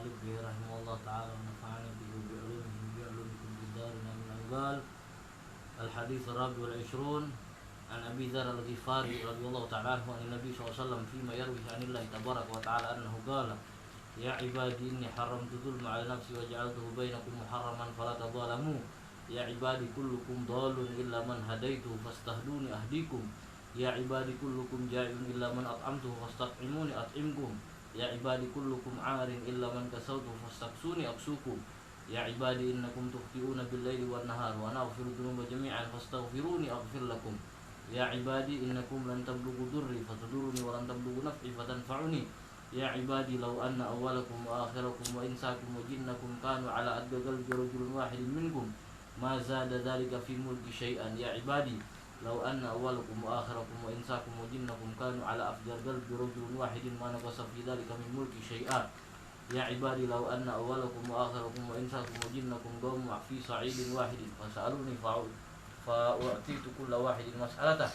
المؤلف رحمه الله تعالى ونفعني به بعلومه بعلومكم في الدارين من قال الحديث الرابع والعشرون عن أبي ذر الغفاري رضي الله تعالى عنه عن النبي صلى الله عليه وسلم فيما يروي عن الله تبارك وتعالى أنه قال يا عبادي إني حرمت الظلم على نفسي وجعلته بينكم محرما فلا تظالموا يا عبادي كلكم ضال إلا من هديته فاستهدوني أهديكم يا عبادي كلكم جائع إلا من أطعمته فاستطعموني أطعمكم يا عبادي كلكم عار إلا من كسوته فاستكسوني أكسوكم يا عبادي إنكم تخطئون بالليل والنهار وأنا أغفر الذنوب جميعا فاستغفروني أغفر لكم يا عبادي إنكم لن تبلغوا ضري فتضرني ولن تبلغوا نفعي فتنفعني يا عبادي لو أن أولكم وآخركم وإنساكم وجنكم كانوا على أدنى قلب رجل واحد منكم ما زاد ذلك في ملكي شيئا يا عبادي لو أن أولكم وآخركم وإنساكم وجنكم كانوا على أفجر قلب رجل واحد ما نقص في ذلك من ملكي شيئا يا عبادي لو أن أولكم وآخركم وإنساكم وجنكم قوموا في صعيد واحد فسألوني فأعطيت كل واحد مسألته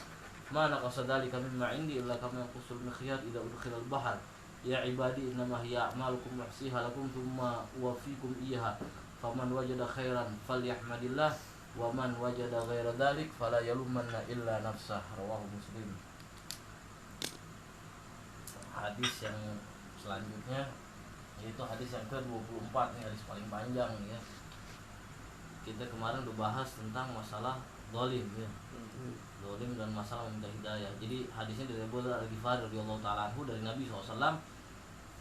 ما نقص ذلك مما عندي إلا كما ينقص المخياط إذا أدخل البحر يا عبادي إنما هي أعمالكم أحصيها لكم ثم أوفيكم إياها فمن وجد خيرا فليحمد الله ومن وجد غير ذلك فلا يلومن إلا نفسه رواه Muslim. Hadis yang selanjutnya yaitu hadis yang ke-24, ini hadis paling panjang ya. Kita kemarin udah bahas tentang masalah zalim ya. Zalim dan masalah meminta hidayah. Jadi hadisnya dari Abu Dzar Al-Ghifari radhiyallahu taala anhu dari Nabi SAW.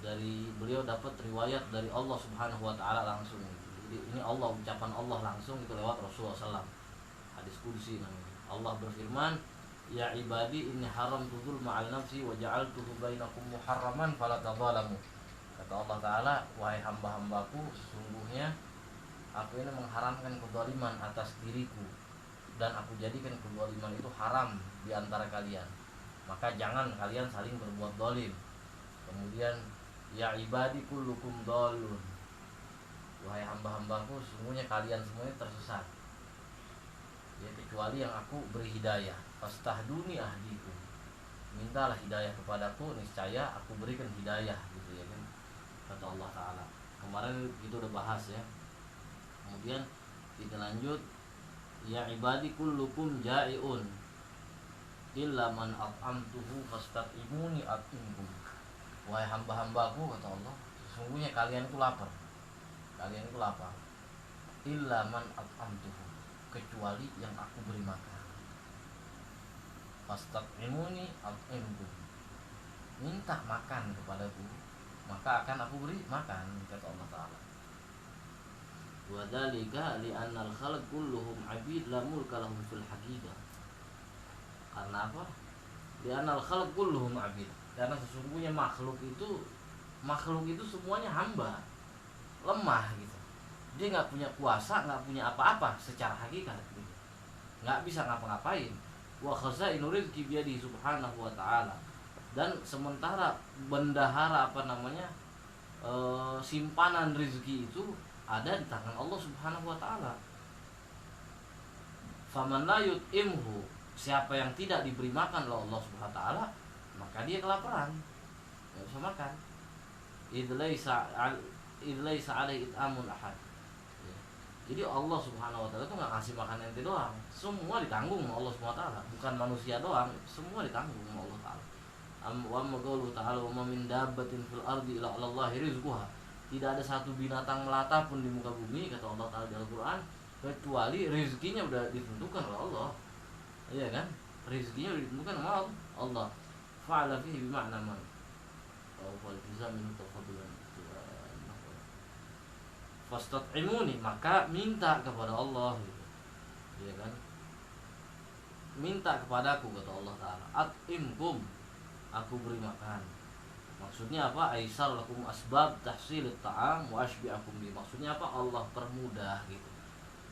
Dari beliau dapat riwayat dari Allah Subhanahu wa taala langsung. Jadi ini Allah, ucapan Allah langsung itu lewat Rasulullah SAW. Hadis qudsi namanya. Allah berfirman, "Ya ibadi inni haramtu dzulma 'ala nafsi wa ja'altuhu bainakum muharraman fala tadzalamu." Kata Allah Ta'ala, wahai hamba-hambaku, sesungguhnya aku ini mengharamkan kezaliman atas diriku dan aku jadikan kezaliman itu haram di antara kalian. Maka jangan kalian saling berbuat zalim. Kemudian ya ibadi kullukum dhalun. Wahai hamba-hambaku, sesungguhnya kalian semuanya tersesat. Ya kecuali yang aku beri hidayah. Fastahduni ahdikum. Mintalah hidayah kepadaku, niscaya aku berikan hidayah gitu ya kan. Kata Allah Ta'ala. Kemarin kita udah bahas ya. Kemudian kita lanjut. Ya ibadi kullukum ja'iun illa man at'amtuhu fastat'imuni at'imkum. Wahai hamba-hambaku, kata Allah, sesungguhnya kalian itu lapar. Kalian itu lapar. Illa man at'amtuhu, kecuali yang aku beri makan. Fastat'imuni at'imkum. Minta makan kepadaku, maka akan aku beri makan, kata Allah Ta'ala. Wa dzalika li'anna al-khalq kulluhum 'abid la mulka lahum fil haqiqah. Karena apa? Li'anna al-khalq kulluhum 'abid. Karena sesungguhnya makhluk itu semuanya hamba. Lemah gitu. Dia enggak punya kuasa, enggak punya apa-apa secara hakikat gitu. Enggak bisa ngapa-ngapain. Wa khazainu rizqi biyadihi subhanahu wa ta'ala. Dan sementara bendahara simpanan rezeki itu ada di tangan Allah Subhanahu wa taala. Faman la yut'imhu, siapa yang tidak diberi makan oleh Allah Subhanahu wa taala, maka dia kelaparan. Enggak bisa makan. Idlaisa alaihi it'amun ahad. Ya. Jadi Allah Subhanahu wa taala itu enggak kasih makan ente doang. Semua ditanggung oleh Allah Subhanahu wa taala, bukan manusia doang, semua ditanggung oleh Allah taala. Wa qawluhu ta'ala wa min dabbatin fil ardi illa 'alallahi rizquha. Tidak ada satu binatang melata pun di muka bumi, kata Allah Ta'ala di Al-Quran, kecuali rezekinya udah ditentukan oleh Allah. Iya kan? Rezekinya udah ditentukan oleh Allah. Fa'ala fihi bima'na man. Fastat'imuni, maka minta kepada Allah gitu. Iya kan? Minta kepadaku, kata Allah Ta'ala. At'imkum, aku beri makan. Maksudnya apa? Aisar lakum asbab tahsilit ta'am wa ashbi'akum bi. Maksudnya apa? Allah permudah gitu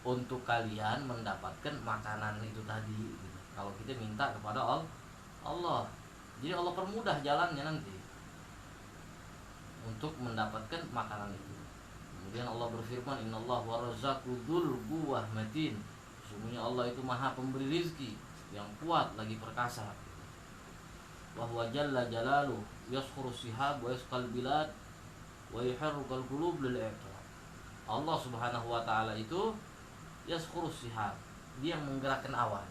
untuk kalian mendapatkan makanan itu tadi gitu. Kalau kita minta kepada Allah. Jadi Allah permudah jalannya nanti untuk mendapatkan makanan itu. Kemudian Allah berfirman, innallaha warzaqu dzul quwwah matin. Sesungguhnya Allah itu Maha pemberi rizki yang kuat lagi perkasa. Wa huwa jalla jalaluhu yaskhuru sihab wa yasqal bilad wa yuharrikul qulub lil i'ta. Allah Subhanahu wa taala itu yaskhurus sihab, dia yang menggerakkan awan,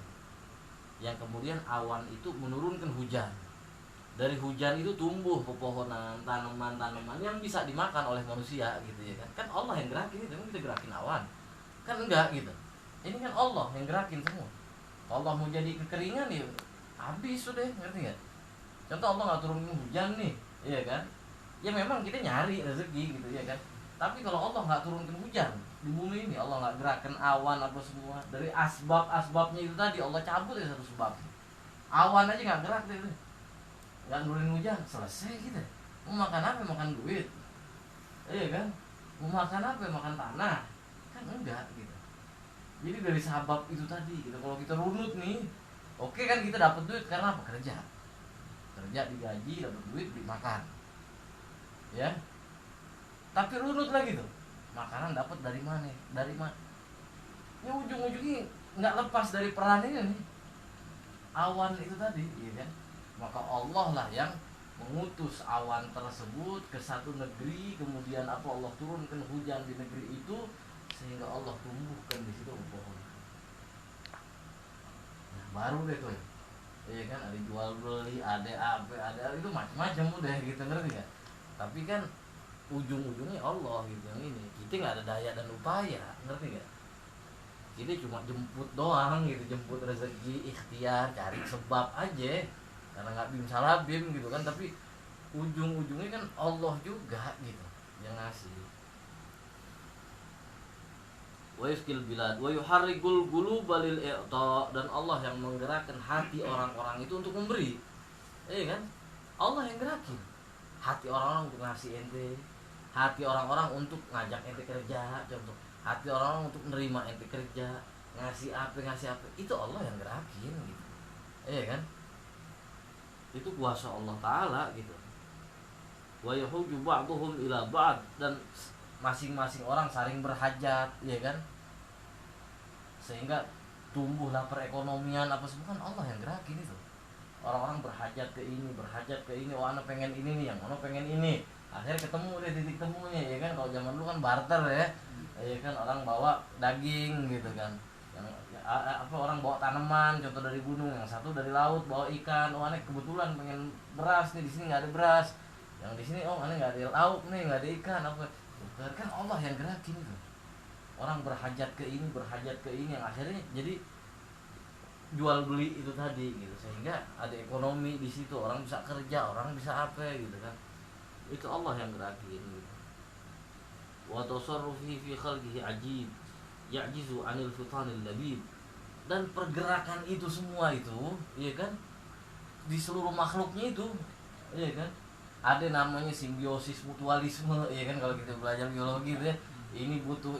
yang kemudian awan itu menurunkan hujan. Dari hujan itu tumbuh pepohonan, tanaman-tanaman yang bisa dimakan oleh manusia gitu ya kan. Kan Allah yang gerakin itu, kita gerakin awan. Kan enggak gitu. Ini kan Allah yang gerakin semua. Kalau Allah mau jadi kekeringan ya habis sudah, ngerti enggak? Contoh Allah enggak turun hujan nih, iya kan? Ya memang kita nyari rezeki gitu ya kan. Tapi kalau Allah enggak turunkan hujan di bumi ini, Allah enggak gerakan awan apa semua, dari asbab-asbabnya itu tadi Allah cabut ya satu sebab. Awan aja enggak gerak deh. Enggak nurunin hujan, selesai kita. Mau makan apa? Makan duit. Iya kan? Mau makan apa? Makan tanah. Kan enggak gitu. Jadi dari sebab itu tadi gitu. Kalau kita runut nih, oke kan kita dapat duit karena apa? Kerja digaji, dapat duit, beli makan, ya. Tapi runut lagi tuh, makanan dapat dari mana? Ini ujung-ujungnya nggak lepas dari peran ini nih, awan itu tadi, ya kan? Maka Allah lah yang mengutus awan tersebut ke satu negeri, kemudian apa, Allah turunkan hujan di negeri itu, sehingga Allah tumbuhkan di situ pohon. Nah, baru deh tuh. Iya kan, ada jual beli, ada apa, ada itu macam-macam udah gitu, ngerti nggak? Tapi kan ujung-ujungnya Allah gitu yang ini. Kita nggak ada daya dan upaya, ngerti nggak? Kita cuma jemput doang gitu, jemput rezeki, ikhtiar, cari sebab aja. Karena nggak bim salah bim gitu kan, tapi ujung-ujungnya kan Allah juga gitu yang ngasih. Wa yuskil bilad wa yuharrikul quluba lil i'ta, dan Allah yang menggerakkan hati orang-orang itu untuk memberi. Iya kan? Allah yang gerakin hati orang-orang untuk ngasih ente, hati orang-orang untuk ngajak ente kerja, contoh. Hati orang-orang untuk menerima ente kerja, ngasih apa. Itu Allah yang gerakin gitu. Iya kan? Itu kuasa Allah taala gitu. Wa yahuju ba'dhum ila ba'd, dan masing-masing orang saling berhajat, ya kan, sehingga tumbuhlah perekonomian apa semua, kan Allah yang gerakin itu. Orang-orang berhajat ke ini, oh anak pengen ini nih, yang mana pengen ini, akhirnya ketemu deh titik temunya, ya kan. Kalau zaman dulu kan barter ya kan, orang bawa daging gitu kan, yang apa, orang bawa tanaman, contoh dari gunung, yang satu dari laut bawa ikan, oh aneh kebetulan pengen beras nih, di sini nggak ada beras, yang di sini oh aneh nggak ada lauk nih, nggak ada ikan apa. Kan Allah yang gerakin itu. Orang berhajat ke ini, yang akhirnya jadi jual beli itu tadi gitu, sehingga ada ekonomi di situ, orang bisa kerja, orang bisa apa gitu kan. Itu Allah yang gerakin gitu. Wa tasarrufi fi khalqihi ajib ya'jizu 'anil fitanil labib, dan pergerakan itu semua itu, iya kan, di seluruh makhluknya itu, iya kan, ada namanya simbiosis mutualisme, ya kan, kalau kita belajar biologi itu ya, ini butuh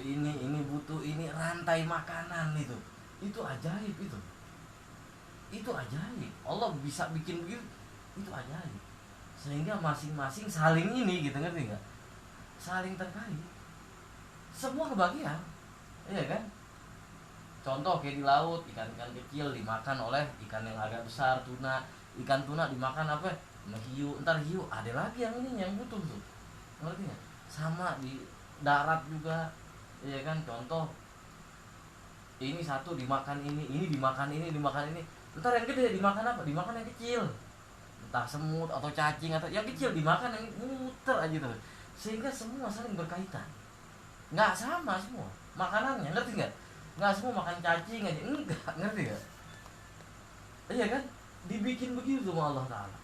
ini, rantai makanan itu ajaib itu ajaib. Allah bisa bikin begitu, itu ajaib, sehingga masing-masing saling ini gitu, ngerti nggak? Saling terkait, semua kebagian, iya kan. Contoh kayak di laut, ikan-ikan kecil dimakan oleh ikan yang agak besar, ikan tuna dimakan apa, hiu, ntar hiu ada lagi yang ini yang butuh tuh, ngerti nggak? Sama di darat juga, ya kan. Contoh ini satu dimakan ini dimakan ini, ntar yang gede dimakan apa, dimakan yang kecil, entah semut atau cacing atau yang kecil dimakan yang muter aja tuh, sehingga semua saling berkaitan, nggak sama semua makanannya, ngerti nggak? Nggak semua makan cacing aja, enggak, ngerti nggak? Iya kan, dibikin begitu sama Allah Ta'ala,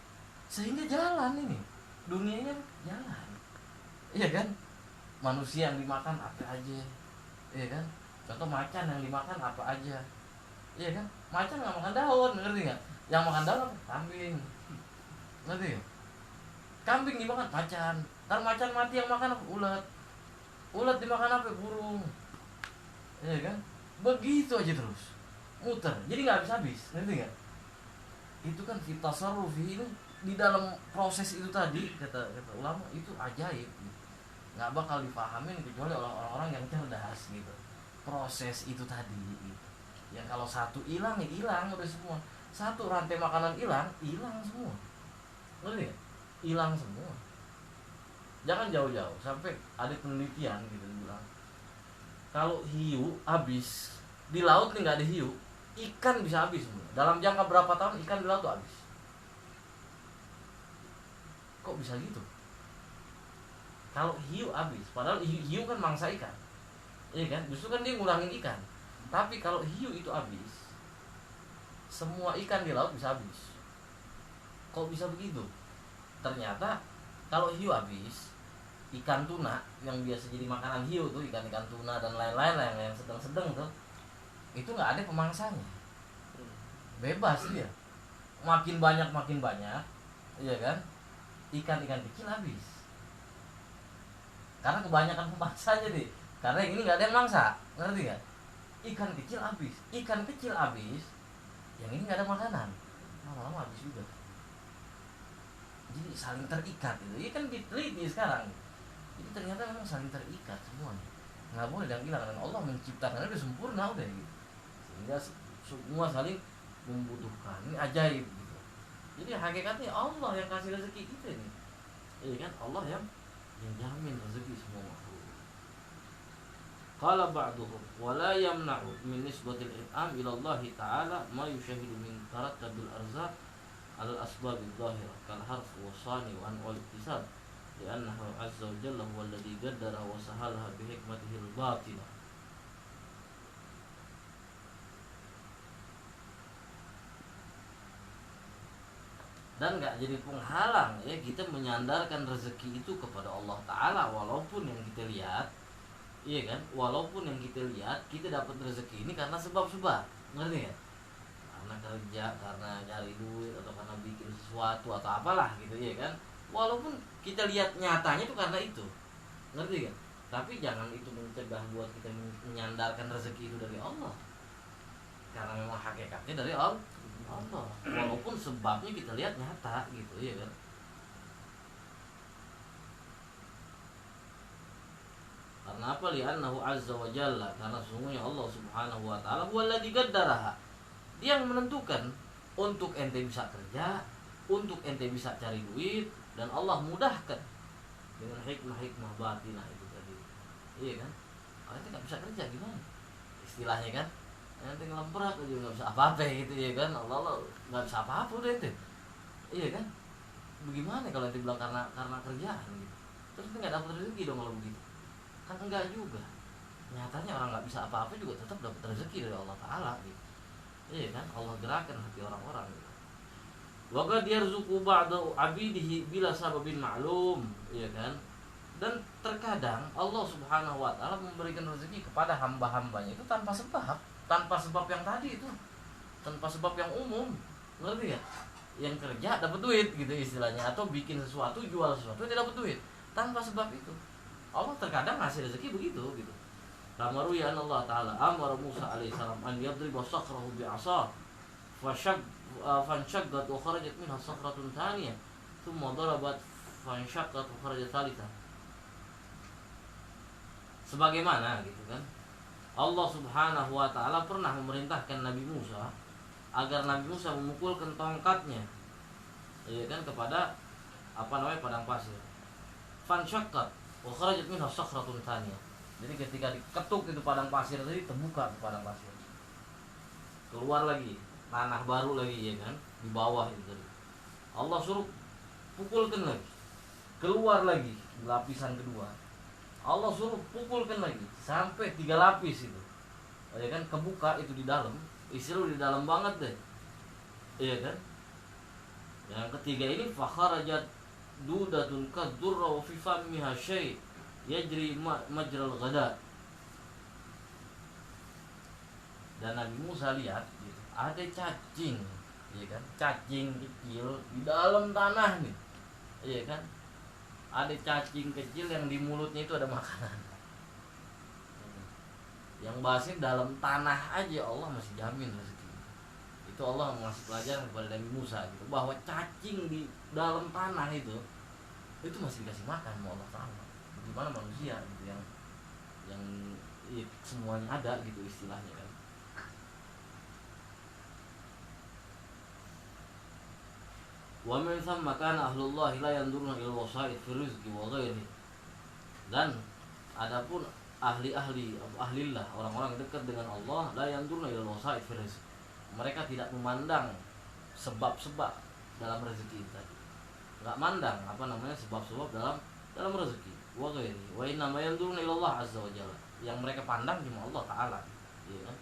sehingga jalan ini dunianya, jalan, iya kan. Manusia yang dimakan apa aja, iya kan. Contoh macan yang dimakan apa aja, iya kan. Macan nggak makan daun, ngerti nggak? Yang makan daun apa? Kambing, ngerti nggak? Kambing dimakan macan, ntar macan mati yang makan apa? Ulat dimakan apa? Burung, iya kan. Begitu aja terus muter, jadi nggak habis, ngerti nggak? Itu kan kita tasarrufi ini di dalam proses itu tadi, kata ulama, itu ajaib, nggak bakal dipahamin kecuali orang-orang yang cerdas gitu. Proses itu tadi gitu. Yang kalau satu hilang ya hilang udah semua. Satu rantai makanan hilang semua, ngerti nggak? Hilang semua. Jangan jauh-jauh, sampai ada penelitian gitu bilang kalau hiu habis di laut nih, nggak ada hiu, ikan bisa habis semua. Dalam jangka berapa tahun ikan di laut tuh habis. Kok bisa gitu? Kalau hiu habis, padahal hiu kan mangsa ikan, iya kan? Justru kan dia ngurangin ikan. Tapi kalau hiu itu habis, semua ikan di laut bisa habis. Kok bisa begitu? Ternyata kalau hiu habis, ikan tuna yang biasa jadi makanan hiu tuh, ikan-ikan tuna dan lain-lain yang sedang-sedang tuh, itu nggak ada pemangsanya, bebas dia. Makin banyak, iya kan? Ikan-ikan kecil habis karena kebanyakan pemangsanya nih. Karena yang ini nggak ada yang mangsa, ngerti nggak? Ikan kecil habis, yang ini nggak ada makanan, lama-lama habis juga. Jadi saling terikat itu. Ini kan diteliti sekarang. Jadi ternyata memang saling terikat semuanya. Nggak boleh yang bilang, dan Allah menciptakannya udah sempurna udah gitu. Sehingga semua saling membutuhkan. Ini ajaib gitu. Jadi hakikatnya Allah yang kasih rezeki kita nih. Iya kan? Allah yang jamin rezeki semua makhluk. Qala ba'duhum wa la yamna'u min nisbatil in'am ila Allah ta'ala ma yushahidu min tarattabil arzaq al-asbab adh-dhahirah kal harf wa sani wa anwal iktisab li'annahu 'azza wa jalla huwa alladhi qaddara wa sahalaha bi hikmatihi al-batinah. Dan nggak jadi penghalang ya kita menyandarkan rezeki itu kepada Allah Ta'ala. Walaupun yang kita lihat, iya kan, walaupun yang kita lihat kita dapat rezeki ini karena sebab-sebab, ngerti kan? Karena kerja, karena cari duit, atau karena bikin sesuatu atau apalah gitu, ya kan? Walaupun kita lihat nyatanya itu karena itu, ngerti kan? Tapi jangan itu mencegah buat kita menyandarkan rezeki itu dari Allah, karena memang hakikatnya dari Allah. Walaupun sebabnya kita lihat nyata gitu, ya kan? Karena apa? Li'annahu 'azza wa jalla, karena sesungguhnya Allah Subhanahu wa taala huwallazi qaddaraha. Dia yang menentukan untuk ente bisa kerja, untuk ente bisa cari duit, dan Allah mudahkan dengan hikmah-hikmah batinah itu tadi. Iya kan? Kalau ente nggak bisa kerja gimana? Istilahnya kan? Ente ngelemprak aja nggak bisa apa-apa gitu, ya kan? Allah nggak bisa apa-apa udah ente. Iya kan? Bagaimana kalau ente bilang karena kerjaan gitu? Terus ente nggak dapat rezeki dong kalau begitu? Kan enggak juga. Nyatanya orang nggak bisa apa-apa juga tetap dapat rezeki dari Allah Ta'ala gitu. Iya kan? Allah gerakan hati orang-orang gitu. Wa qad yarzuqu ba'da 'abidihi bila sababin ma'lum, iya kan? Dan terkadang Allah Subhanahu wa taala memberikan rezeki kepada hamba-hambanya itu tanpa sebab yang tadi itu. Tanpa sebab yang umum. Ngerti ya? Yang kerja dapat duit gitu istilahnya, atau bikin sesuatu, jual sesuatu dia dapat duit tanpa sebab itu. Allah terkadang ngasih rezeki begitu gitu. Kama ruya Allah Ta'ala amara Musa alaihissalam an yadriba sakhrahu bi'asa fanshaqqat wa kharajat minha sakhratun thaniyah thumma darabat fanshaqqat wa kharajat thalithah. Sebagaimana gitu kan, Allah Subhanahu wa taala pernah memerintahkan Nabi Musa agar Nabi Musa memukulkan tongkatnya, ya kan, kepada padang pasir. Fanshaqqat wa kharajat minha sakhratun thaniyah. Jadi ketika diketuk itu padang pasir tadi, terbuka padang pasir, keluar lagi tanah baru lagi, ya kan, di bawah itu tadi. Allah suruh pukulkan lagi, keluar lagi lapisan kedua. Allah suruh pukulkan lagi sampai 3 lapis itu, ya kan, kebuka itu di dalam, istilah di dalam banget deh, ya kan. Yang ketiga ini fakharajat dudatun kadurra wa fi famiha syai' yajri majral ghada. Dan Nabi Musa lihat gitu, ada cacing, ya kan, cacing kecil di dalam tanah nih, ya kan, ada cacing kecil yang di mulutnya itu ada makanan. Yang bahasnya dalam tanah aja Allah masih jamin rezeki. Itu Allah mengasih pelajaran kepada Nabi Musa gitu, bahwa cacing di dalam tanah itu masih dikasih makan sama Allah Ta'ala. Bagaimana manusia gitu yang ya, semuanya ada gitu istilahnya kan. Wa min thamma kana ahlullah la yanduruna ila wasa'id fi rizqi wa ghairihi. Dan adapun ahlillah, orang-orang dekat dengan Allah, la yanduruna ila wasa'id fi rizqi. Mereka tidak memandang sebab-sebab dalam rezeki itu tadi. Enggak mandang sebab-sebab dalam rezeki. Wa ghairihi. Wa inna ma yanduruna ila Allah azza wa jalla. Yang mereka pandang cuma Allah taala. Ya kan?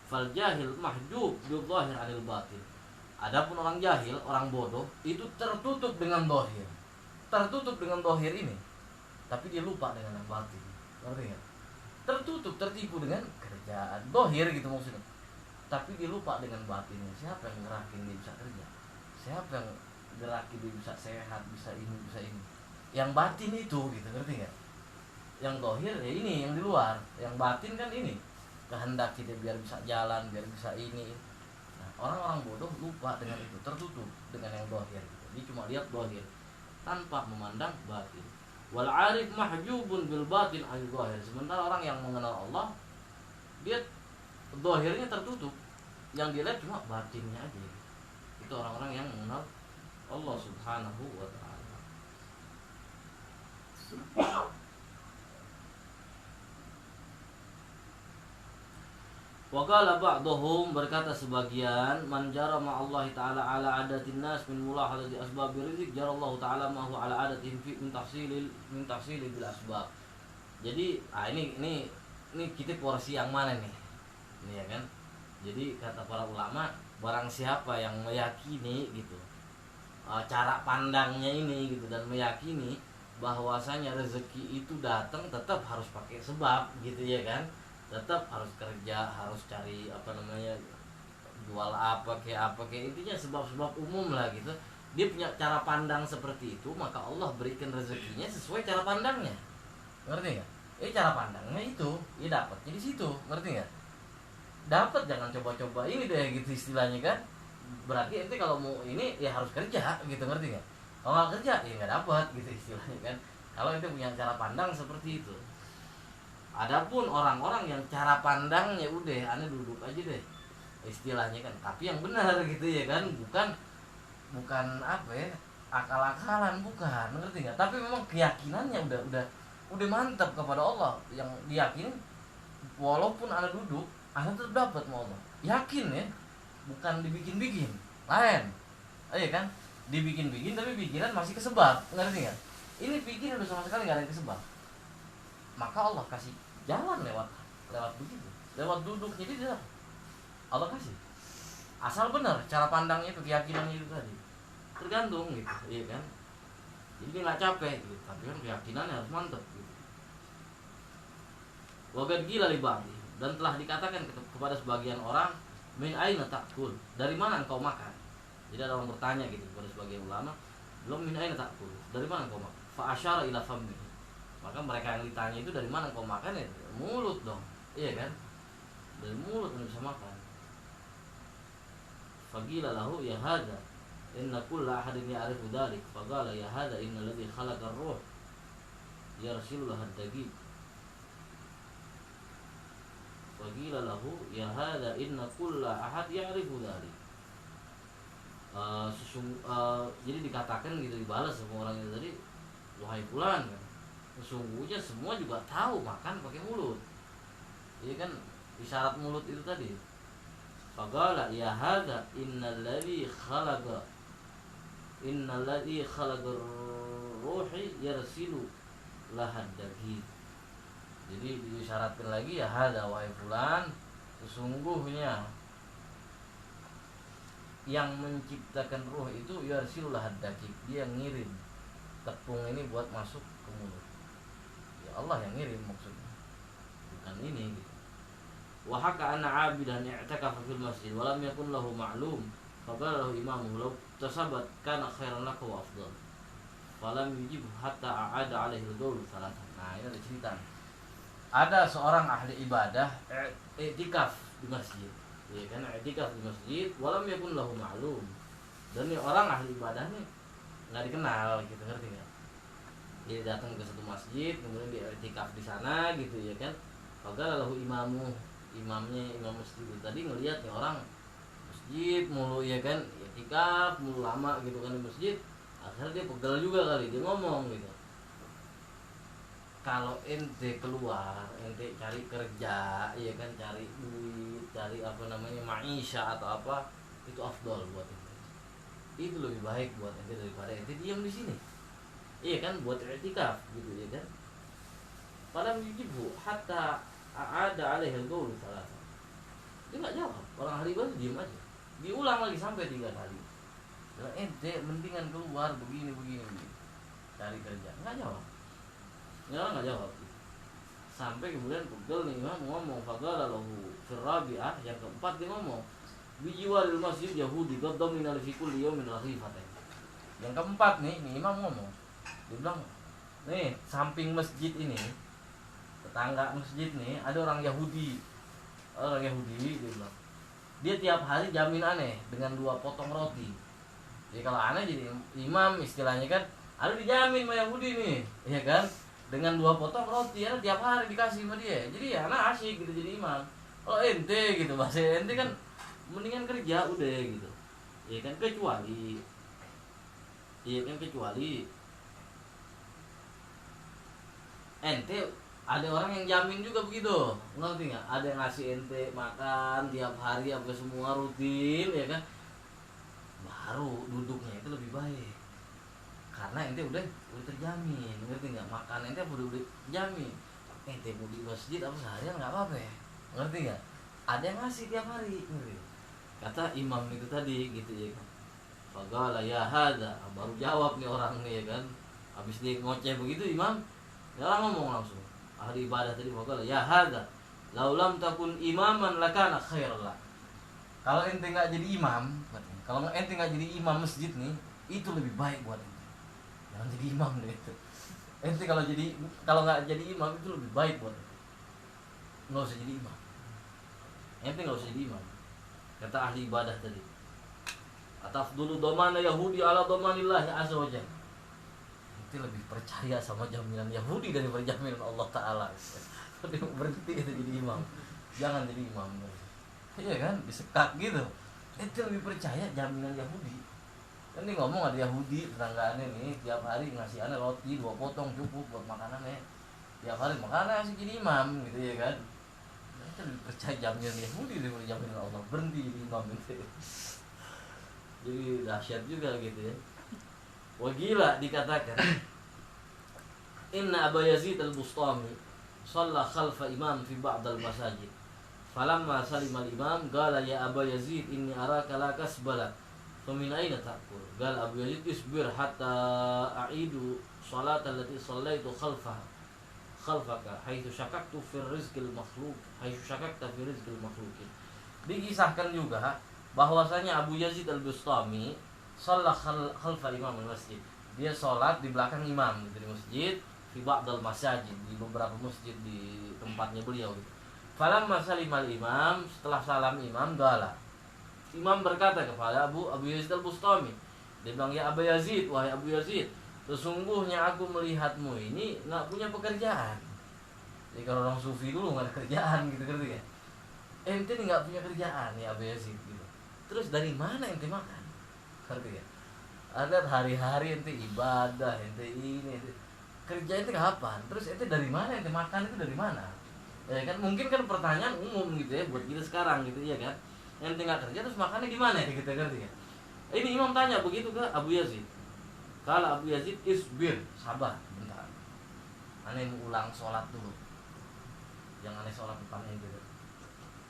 Fal jahil mahjub bil zahir 'anil batin. Adapun orang jahil, orang bodoh itu tertutup dengan dohir. Tertutup dengan dohir ini. Tapi dia lupa dengan yang batin. Ngerti enggak? Tertutup, tertipu dengan kerjaan. Dohir gitu maksudnya. Tapi dia lupa dengan batinnya. Siapa yang ngerakin dia bisa kerja? Siapa yang gerakin dia bisa sehat, bisa ini, bisa ini? Yang batin itu gitu, ngerti enggak? Yang dohir ya ini, yang di luar. Yang batin kan ini. Kehendak kita biar bisa jalan, biar bisa ini. Orang-orang bodoh lupa dengan itu, tertutup dengan yang dohir gitu. Dia cuma lihat dohir tanpa memandang batin. Wal arif mahjubun bil batin an dohir. Sementara orang yang mengenal Allah, dia dohirnya tertutup, yang dilihat cuma batinnya aja. Itu orang-orang yang mengenal Allah subhanahu wa ta'ala. Wa qala ba'dhum, berkata sebagian, man jara ma'allahi ta'ala ala adatin nas min mulahadati asbabi rizq jarallahu ta'ala ma huwa ala adatihim fi min tahsili bil asbab. Jadi ini kita porsi yang mana nih? Ini ya kan? Jadi kata para ulama, barang siapa yang meyakini gitu cara pandangnya ini gitu, dan meyakini bahwasanya rezeki itu datang tetap harus pakai sebab gitu ya kan? Tetap harus kerja, harus cari jual apa kayak intinya sebab-sebab umum lah gitu. Dia punya cara pandang seperti itu, maka Allah berikan rezekinya sesuai cara pandangnya. Ngerti nggak? Cara pandangnya itu dia dapat jadi situ, ngerti nggak? Dapat, jangan coba-coba ini deh gitu istilahnya kan. Berarti ente kalau mau ini ya harus kerja gitu, ngerti nggak? Kalau nggak kerja ya nggak dapat gitu istilahnya kan. Kalau ente punya cara pandang seperti itu. Adapun orang-orang yang cara pandangnya udah aneh duduk aja deh istilahnya kan, tapi yang benar gitu ya kan, bukan akal-akalan, bukan, ngerti nggak? Tapi memang keyakinannya udah mantap kepada Allah, yang diyakini walaupun aneh duduk aneh tetap dapat sama Allah, yakin ya, bukan dibikin-bikin lain, aja kan, dibikin-bikin tapi pikiran masih kesebab, ngerti nggak? Ini pikiran udah sama sekali nggak ada yang kesebab, maka Allah kasih jalan lewat begitu, lewat duduk, jadi dia Allah kasih asal benar cara pandangnya itu, keyakinannya itu tadi tergantung gitu, iya kan? Jadi dia nggak capek gitu, tapi kan keyakinannya harus mantap gitu. Wagad gila libati, dan telah dikatakan kepada sebagian orang, min aina ta'kul, dari mana engkau makan? Jadi ada orang bertanya gitu kepada sebagian ulama, belum min aina ta'kul, dari mana engkau makan? Fa asyara ila fammi. Maka mereka yang ditanya itu dari mana kau makan, ya mulut dong, iya kan? Dari mulut anda bisa makan. Faqila lahu ya hadza inna kulla ahadin ya'rifu dzalik. Faqala ya hadza innal ladzi khalaqa ar-ruh yarsilu laha ad-daqib. Faqila lahu ya hadza inna kulla ahad ya'rifu dzalik. Jadi dikatakan gitu, dibalas sama orang itu tadi, wahai fulan kan, sesungguhnya semua juga tahu makan pakai mulut. Iya kan, isyarat mulut itu tadi. Faqala ya hadza innalladzi khalaqa ruhi yarsilu lahad daqi. Jadi disyaratkan lagi, ya hadza wahai fulan, sesungguhnya yang menciptakan ruh itu yarsilu lahad daqi, dia ngirim tepung ini buat masuk ke mulut. Allah yang ngirim maksudnya, bukan ini gitu. Wa haka anna 'abidan i'takafa fil masjid wa lam yakun lahu ma'lum faqala lahu imamuhu law tasabat kana khairan laka wa afdal falam yujib hatta a'ada 'alaihi al-qawl salatan. Nah, ini ada cerita. Ada seorang ahli ibadah i'tikaf di masjid. Ya kan, i'tikaf di masjid wa lam yakun lahu ma'lum. Dan ini orang ahli ibadah nih enggak dikenal gitu, ngerti enggak? Dia datang ke satu masjid, kemudian dia i'tikaf di sana gitu ya kan. Maka lalu imamnya, imam masjid itu tadi ngelihat nih orang masjid mulu ya kan, iktikaf mulu lama gitu kan di masjid, akhirnya dia pegel juga kali, dia ngomong gitu, kalau ente keluar, ente cari kerja, ya kan, cari duit, cari apa namanya maisha atau apa, itu afdol buat ente, itu lebih baik buat ente daripada ente diam di sini, iya kan, buat iktikaf gitu ya kan. Falam yujibu hatta ada alaihil qaul salasa. Dia nggak jawab. Orang ahli bahasa diam aja. Diulang lagi sampai 3 kali. Bilang ente mendingan keluar begini. Cari kerja. Nggak jawab. Nggak jawab. Sampai kemudian pegel nih Imam ngomong faqala lahu fir rabi'ah, yang keempat dia ngomong bijiwaril masjid yahudi qad domina fi kulli yawmin raghifatan. Yang keempat nih Imam ngomong. Dia bilang, nih samping masjid ini, tetangga masjid nih ada orang Yahudi dia bilang, dia tiap hari jamin aneh dengan 2 potong roti. Jadi kalau aneh jadi imam istilahnya kan, ada dijamin sama Yahudi nih, ya kan, dengan 2 potong roti, aneh tiap hari dikasih sama dia. Jadi ya aneh asyik gitu jadi imam. Kalau ente gitu, bahasa ente kan mendingan kerja udah gitu, ya kan, kecuali ente ada orang yang jamin juga begitu, ngerti nggak? Ada yang ngasih ente makan tiap hari apa semua rutin, ya kan? Baru duduknya itu lebih baik, karena ente udah terjamin, ngerti nggak? Makan ente udah terjamin. Ente mau di masjid apa seharian nggak apa-apa, ngerti nggak? Ada yang ngasih tiap hari, ngerti? Kata imam itu tadi gitu ya kan. Faqala ya hada, baru jawab nih orang nih ya kan. Habis dia ngoceh begitu imam, dia ngomong langsung. Ahli ibadah tadi faqala ya hada, laulam takun imaman lakana khairallah. Kalau ente enggak jadi imam, kalau ente enggak jadi imam masjid nih, itu lebih baik buat ente. Jangan jadi imam deh itu. Ente kalau enggak jadi imam itu lebih baik buat ente. Enggak usah jadi imam. Ente enggak usah jadi imam. Kata ahli ibadah tadi. Atafdulu domana Yahudi ala domanillahi azza wa jalla. Ente lebih percaya sama jaminan Yahudi daripada jaminan Allah Ta'ala. Berhenti itu jadi imam. Jangan jadi imam. Iya kan, disekat gitu. Ente lebih percaya jaminan Yahudi. Kan dia ngomong ada Yahudi tetanggaannya nih, tiap hari ngasih aneh roti 2 potong cukup buat makanannya. Tiap hari makanan ngasih jadi imam gitu ya kan. Ente lebih percaya jaminan Yahudi daripada jaminan Allah. Berhenti jadi imam itu. Jadi dahsyat juga gitu ya. Wagila dikatakan Inna Aba Yazid al-Bustami shalla khalfa imam fi ba'd al-masajid. Falamma salima al-imam qala ya Aba Yazid inni araka la kasbala famin aina ta'kul. Qala Abu Yazid isbir hatta a'idu salat allati sallaitu khalfaka haitsu syakaktu fi rizqil makhluq haitsu syakakta fi rizqil makhluqin. Dikisahkan juga bahwasanya Abu Yazid al-Bustami sholat khalfa imam al-masjid. Dia sholat di belakang imam gitu, di masjid, fi ba'dal masajid, di beberapa masjid di tempatnya beliau gitu. Falamma salimal imam, setelah salam imam gala. Imam berkata kepada Abu Yazid al-Bustami. Dia bilang, ya Abu Yazid, wahai Abu Yazid, sesungguhnya aku melihatmu ini enggak punya pekerjaan. Jadi kalau orang sufi dulu enggak ada kerjaan gitu, ngerti ya? Ente enggak punya kerjaan ya Abu Yazid gitu. Terus dari mana ente makan? Ngerti ya? Ada hari-hari ente ibadah, ente ini, kerja ente kapan? Terus ente dari mana ente makan itu dari mana? Ya kan mungkin kan pertanyaan umum gitu ya buat kita sekarang gitu ya kan. Ente nggak kerja terus makannya di mana ya kita ngerti ya? Ini imam tanya begitu ke Abu Yazid. Kalau Abu Yazid isbir, sabar bentar. Aneh mau ulang sholat dulu. Jangan aneh sholat depan ente.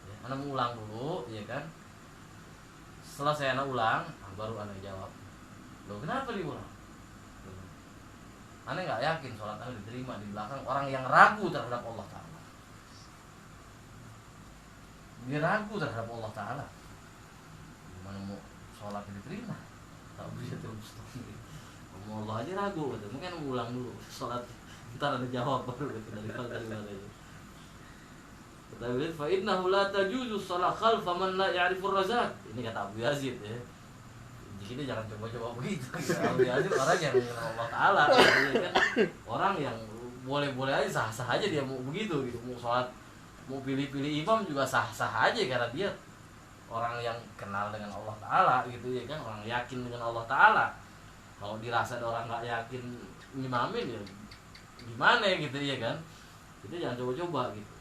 Ya, aneh mau ulang dulu, ya kan? Setelah saya anak ulang, baru aneh jawab. Loh kenapa diulang? Aneh nggak yakin sholat aneh diterima di belakang orang yang ragu terhadap Allah Ta'ala. Dia ragu terhadap Allah Ta'ala. Gimana mau sholat diterima? Tak bisa terus. Mau Allah aja ragu, gitu. Mungkin mau ulang dulu sholat. Ntar ada jawab baru gitu, dari mana aja. Tapi fa innahu la tajuzu shalah khalfa man la ya'rifur razak. Ini kata Abu Yazid ya. Di sini jangan coba-coba begitu. Abu Yazid orang yang mengenal Allah Ta'ala ya kan. Orang yang boleh-boleh aja, sah-sah aja dia mau begitu gitu. Mau sholat, mau pilih-pilih imam juga sah-sah aja karena dia orang yang kenal dengan Allah Ta'ala gitu ya kan, orang yakin dengan Allah Ta'ala. Kalau dirasa ada orang nggak yakin ngimamin ya gimana gitu ya kan, itu jangan coba-coba gitu.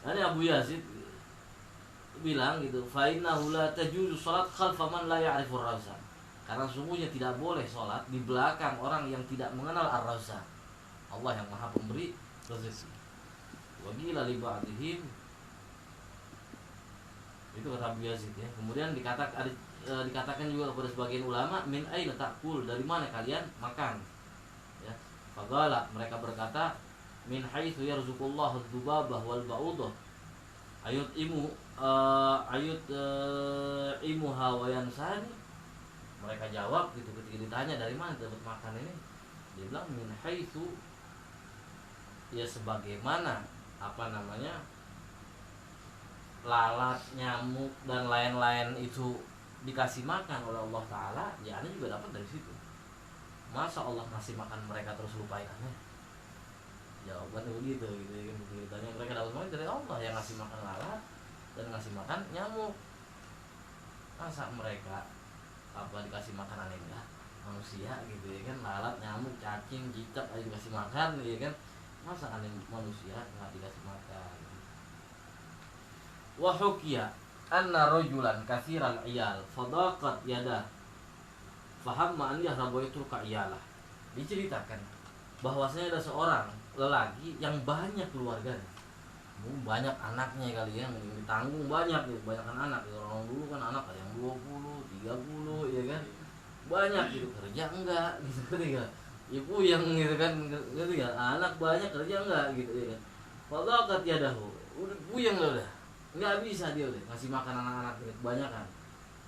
Ini Abu Yazid bilang gitu, fa innahu la tajuzu salat khalfa man la ya'rifur razzaq, karena sungguhnya tidak boleh sholat di belakang orang yang tidak mengenal ar-razzaq, Allah yang maha pemberi rezeki. Wa qila li ba'dihim, itu kata Abu Yazid ya. Kemudian dikatakan juga kepada sebagian ulama, min aina ta'kul, dari mana kalian makan ya. Faqala, mereka berkata, min haitsu yarzuqullahu dzubabah wal ba'udah imuha wa yansani. Mereka jawab gitu ketika ditanya dari mana dapat makan ini, dia bilang min haitsu, ya sebagaimana apa namanya, lalat, nyamuk dan lain-lain itu dikasih makan oleh Allah Ta'ala, ya Anda juga dapat dari situ. Masa Allah ngasih makan mereka terus lupain Anda? Jawabannya begitu gitu ya kan. Ditanya mereka dapat makan dari Allah yang ngasih makan lalat dan ngasih makan nyamuk. Masa mereka apa dikasih makan aneh enggak? Manusia gitu ya kan, lalat, nyamuk, cacing, cicak aja dikasih makan ya kan. Masa aneh manusia enggak dikasih makan? Wa hukiya anna rajulan katsiral iyal fadaqat yadah fahamma an yahrabu yatruka iyalah. Diceritakan bahwasanya ada seorang lelaki yang banyak keluarganya, banyak anaknya kali ya, yang ditanggung banyak gitu, kebanyakan anak gitu. Orang dulu kan anak ada yang 20, 30 ya kan, banyak gitu, kerja enggak gitu ketika ibu yang gitu kan, ketika anak banyak kerja enggak gitu ya kan. Fadaqat yadahu, udah buyang lah udah, nggak bisa dia udah ngasih makan anak-anak gitu, kebanyakan.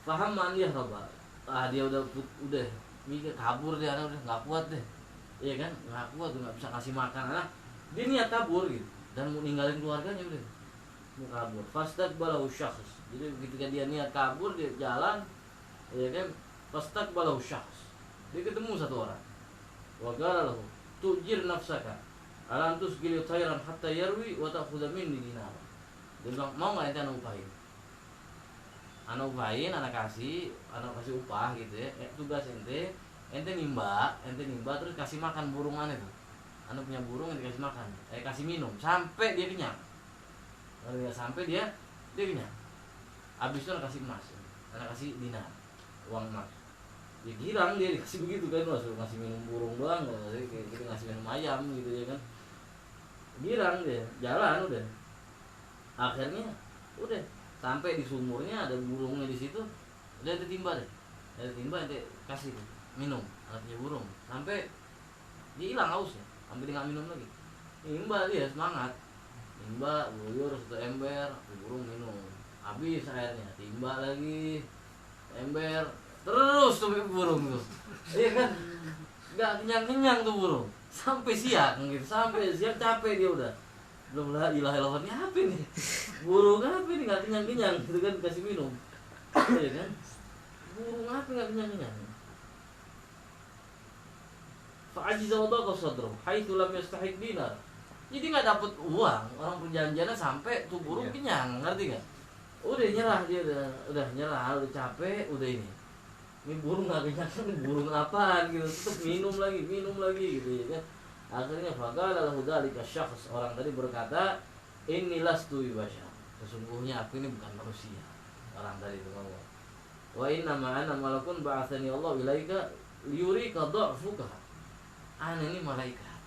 Faham man dia roba, dia udah mikir kabur dia, anak udah nggak kuat deh, iya kan, nggak kuat tuh, nggak bisa kasih makan anak, dia niat kabur gitu dan mau ninggalin keluarganya udah mau kabur. Fastaqbalahu syakhs, jadi ketika dia niat kabur, dia jalan ya kan, fastaqbalahu syakhs, dia ketemu satu orang, wa qala lahu tujir nafsaka alam tusqili tayran hatta yarwi wa ta'khudha minni dinar. Dia bilang, mau nggak ente anak upahin? Anak upahin, anak kasih upah gitu ya. Tugas ente nimba terus kasih makan burung aneh tuh. Anak punya burung yang dikasih makan, kasih minum sampai dia kenyang. Kalau dia sampai dia kenyang. Habis itu anak kasih emas, anak kasih dinar, uang emas. Dia girang, dia dikasih begitu kan, suruh ngasih minum burung doang, kita ngasih minum ayam gitu ya kan. Girang dia, jalan udah. Akhirnya udah sampai di sumurnya, ada burungnya di situ, udah timba ente kasih tuh, minum anaknya burung sampai dia hilang hausnya, sampai dia nggak minum lagi. Timba dia semangat, timba buyur satu ember, burung minum habis airnya, timba lagi ember, terus tuh burung tuh iya kan, nggak kenyang tuh burung sampai siang gitu, sampai siang capek dia udah. Belum lah ilaha illallah, ini apa nih? Burung apa nih nggak kenyang gitu kan, kasih minum. Ya kan? Burung apa nggak kenyang? Fa'ajiza wa daqa sadru haitsu lam yastahiq dinar. Jadi nggak dapat uang, orang perjanjiannya sampai tuh burung kenyang, ngerti nggak? Udah nyerah dia, udah nyerah, udah capek, udah ini. Ini burung nggak kenyang, burung apaan gitu, tetap minum lagi gitu ya kan. Akhirnya faqala lahu dzalika syakhs, orang tadi berkata, inni lastu bibasyar, sesungguhnya aku ini bukan manusia. Orang tadi itu ngomong, wa inna ma ana malakun ba'atsani Allah ilaika liyurika dha'fuka. Ana ini malaikat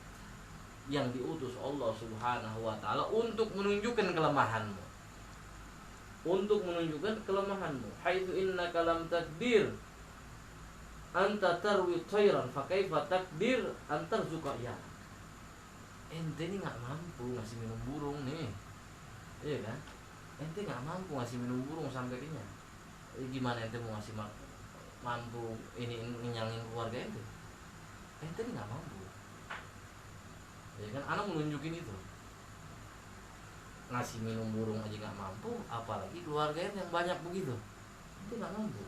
yang diutus Allah Subhanahu wa taala untuk menunjukkan kelemahanmu. Haitsu innaka lam takdir anta tarwi tayran fa kaifa takdir antar zuka ya. Ente ini nggak mampu ngasih minum burung nih, iya kan? Ente nggak mampu ngasih minum burung sampai kenyang. Gimana ente mau ngasih mampu ini ngenyangin keluarga ente? Ente ini nggak mampu, ya kan? Anak menunjukin itu, ngasih minum burung aja nggak mampu, apalagi keluarga ente yang banyak begitu, ente nggak mampu,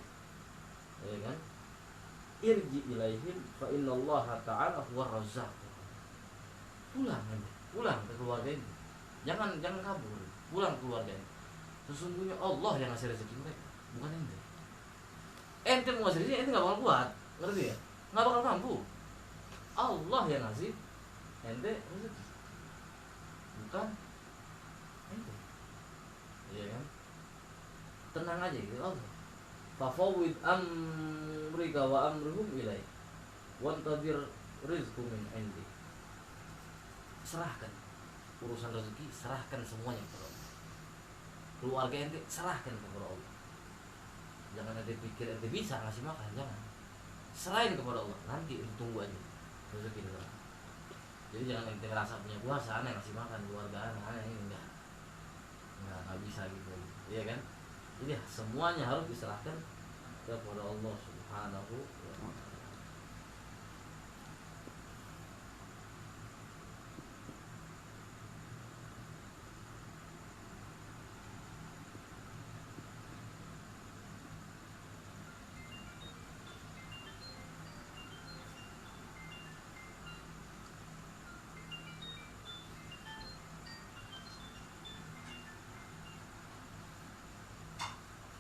ya kan? Irji ilaihim fa innallaha ta'ala huwa razzaq. Pulang ke keluarga ini, jangan kabur, pulang ke keluarga ini. Sesungguhnya Allah yang ngasih rezeki mereka, bukan ente. Ente mau ngasih rezeki, ente nggak bakal kuat, ngerti ya? Nggak bakal mampu. Allah yang ngasih ente rezeki, bukan ente. Iya kan? Tenang aja gitu Allah. Fafawwid amrika wa amruhum ilaih wantadir rizqu min indi. Serahkan urusan rezeki, serahkan semuanya kepada Allah. Keluarga ente serahkan kepada Allah. Jangan ada pikir ente bisa ngasih makan, jangan. Serahin kepada Allah, nanti tunggu aja rezeki itu. Jadi jangan ente ngerasa punya kuasa, aneh ngasih makan keluarga aneh ini enggak bisa gitu, iya kan? Jadi semuanya harus diserahkan kepada Allah Subhanahu wa ta'ala.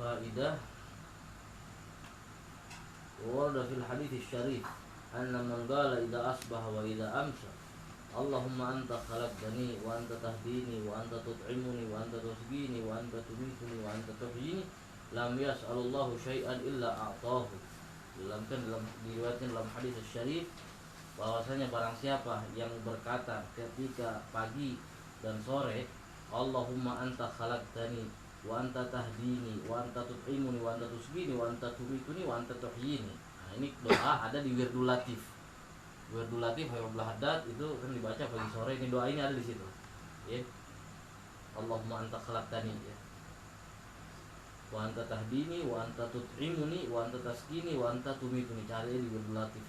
Faidah warada fil hadits syarif anna man qala idza asbaha wa idza amsa Allahumma anta khalaqtani wa anta tahdini wa anta tut'imuni wa anta tusqini wa anta tumituni wa anta tuhyini lam yas'alullahu syai'an illa a'tahu. Diriwayatkan dalam hadits syarif bahwasanya barang siapa yang berkata ketika pagi dan sore, Allahumma anta khalaqtani wa anta tahdini wa anta tut'imuni wa anta tusbini wa anta tumituni wa anta tuhyini. Nah, ini doa ada di Wirdul Latif. Wirdul Latif Hayyul Haddad itu kan dibaca pagi sore, ini doa ini ada di situ. Ya. Allahumma anta khalaqtani ya. Wa anta tahdini wa anta tut'imuni wa anta taskini wa anta tumituni. Cari di Wirdul Latif.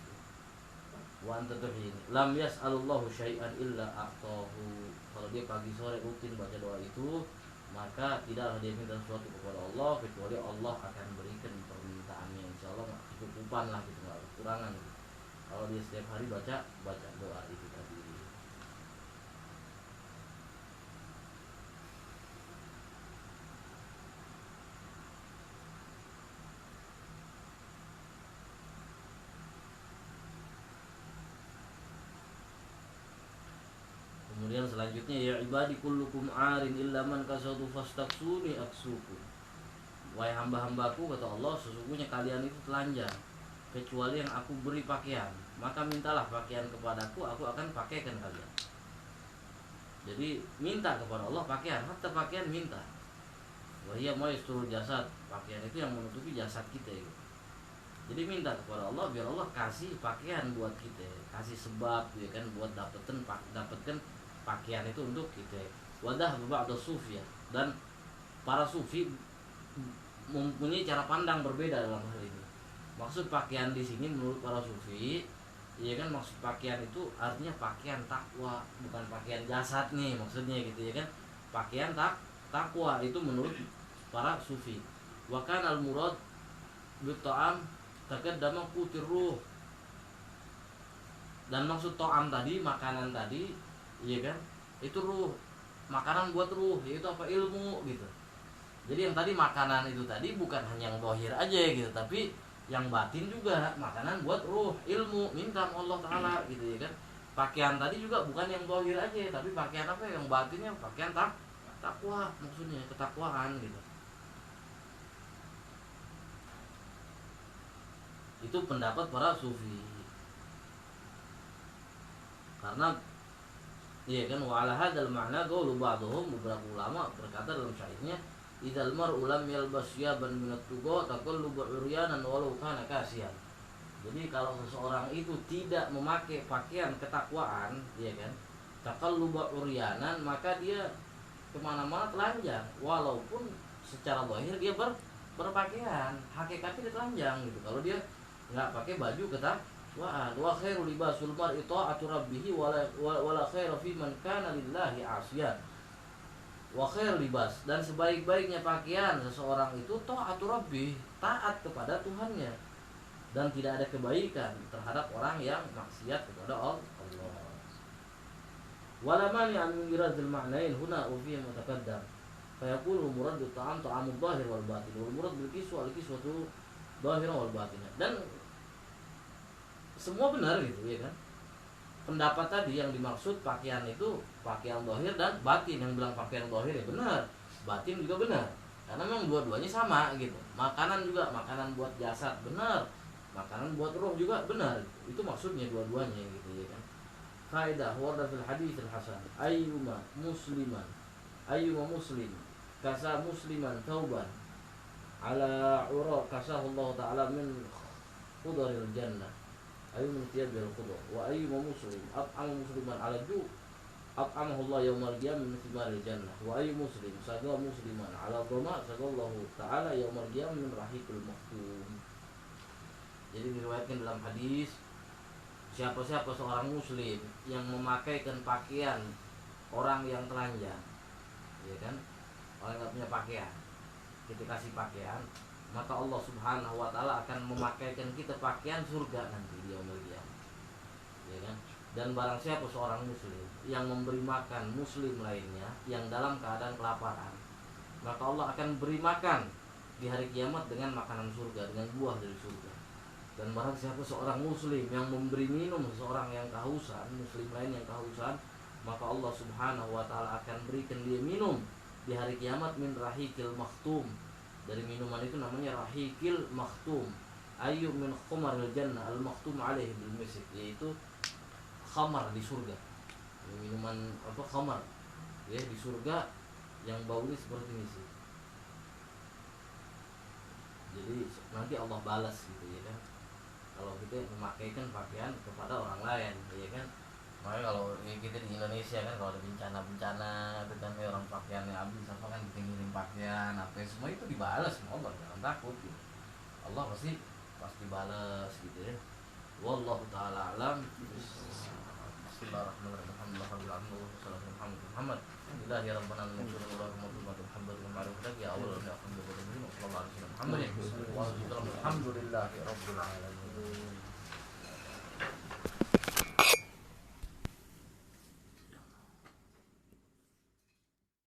Wa anta tuhyini. Lam yas'alullahu syai'an illa a'tahu. Kalau dia pagi sore rutin baca doa itu, maka tidaklah dia minta sesuatu kepada Allah kecuali Allah akan berikan permintaannya. Insyaallah nggak kecukupan lah gitu, nggak kekurangan gitu. Kalau dia setiap hari baca doa itu tadi. Kemudian selanjutnya, ya ibadi kullukum arin illa man kasautu fastaksuni aksuku. Wahai hamba-hambaku, kata Allah, sesungguhnya kalian itu telanjang kecuali yang aku beri pakaian, maka mintalah pakaian kepadaku, aku akan pakaikan kalian. Jadi minta kepada Allah pakaian, hatta pakaian minta. Wahia maisturul jasad, pakaian itu yang menutupi jasad kita itu. Jadi minta kepada Allah biar Allah kasih pakaian buat kita, kasih sebab ya kan buat dapatkan pakaian itu untuk kita. Wadah ba'da sufi ya. Dan para sufi mempunyai cara pandang berbeda dalam hal ini. Maksud pakaian di sini menurut para sufi, ya kan, maksud pakaian itu artinya pakaian takwa, bukan pakaian jasad nih maksudnya gitu ya kan. Pakaian takwa itu menurut para sufi. Wa kana al-murad bi ta'am taqaddama qutir ruh. Dan maksud ta'am tadi, makanan tadi, iya kan, itu ruh, makanan buat ruh, yaitu apa, ilmu gitu. Jadi yang tadi makanan itu tadi bukan hanya yang zahir aja gitu, tapi yang batin juga, makanan buat ruh, ilmu, minta sama Allah Ta'ala gitu ya kan. Pakaian tadi juga bukan yang zahir aja, tapi pakaian apa yang batinnya, pakaian takwa, maksudnya ketakwaan gitu. Itu pendapat para sufi. Karena iya kan, wa ala hadzal ma'na qaulu ba'dhum, beberapa ulama berkata dalam syairnya, idzal mar'u lam yalbas yaban minat tuqa taqallubu uryanan walau kana kasihan. Jadi kalau seseorang itu tidak memakai pakaian ketakwaan, ya kan, taqallubu uryanan, maka dia kemana-mana telanjang, walaupun secara zahir dia berpakaian, hakikatnya dia telanjang gitu. Kalau dia nggak pakai baju wa khairu libasul mar'i ta'atu rabbih wala khairu fi man kana lillahi 'asiyan. Wa khair libas, dan sebaik-baiknya pakaian seseorang itu ta'atu rabbih, taat kepada Tuhannya, dan tidak ada kebaikan terhadap orang yang maksiat kepada Allah. Wala mani an mirazil ma'nain huna wa fi mutaqaddam. Fayaqulu muradu ta'am ta'amul zahir wal batin wal murad bil kiswa al kiswatu zahirah wal batin. Dan semua benar gitu ya kan. Pendapat tadi yang dimaksud pakaian itu pakaian zahir dan batin. Yang bilang pakaian zahir ya benar, batin juga benar. Karena memang dua-duanya sama gitu. Makanan juga, makanan buat jasad benar, makanan buat roh juga benar. Itu maksudnya dua-duanya gitu ya kan. Kaidah warda fil hadits al hasan ayyuma musliman ayyuma muslim kasa musliman tauban ala ura kasahu Allah taala min khudaril jannah ayyuma tiyabil khudar wa ayyuma muslim at'ama musliman ala ju at'amahu Allah yaumal qiyamah min thimaril jannah wa ayyuma muslim saga musliman ala dhama sagallahu taala yaumal qiyamah min rahiqil mahtum. Jadi diriwayatkan dalam hadis, siapa-siapa seorang muslim yang memakaikan pakaian orang yang telanjang, ya kan, orang yang punya pakaian, kita kasih pakaian, maka Allah Subhanahu wa taala akan memakaikan kita pakaian surga nanti di yaumul qiyamah, ya kan. Dan barang siapa seorang muslim yang memberi makan muslim lainnya yang dalam keadaan kelaparan, maka Allah akan beri makan di hari kiamat dengan makanan surga, dengan buah dari surga. Dan barang siapa seorang muslim yang memberi minum seseorang yang kehausan, muslim lain yang kehausan, maka Allah Subhanahu wa taala akan berikan dia minum di hari kiamat min rahiqil makhtum. Dari minuman itu namanya rahiqil makhtum. Ayu min khamaril jannah al makhtum alaihi bil misk, yaitu khamar di surga. Minuman apa khamar ya di surga yang baunya seperti ini sih. Jadi nanti Allah balas gitu ya kan. Kalau kita memakaikan pakaian kepada orang lain, ya kan. Makanya kalau kita di Indonesia kan kalau ada bencana-bencana, itu kan orang pakaiannya habis apa kan kita ngirim pakaian, apa semua itu dibalas sama Allah, jangan takut gitu. Allah pasti balas gitu ya. Wallahu taala alam. Bismillahirrahmanirrahim. Alhamdulillah Muhammad. Ilahi rabbana ya Allah ya alhamdulillah. Alhamdulillah rabbil alamin.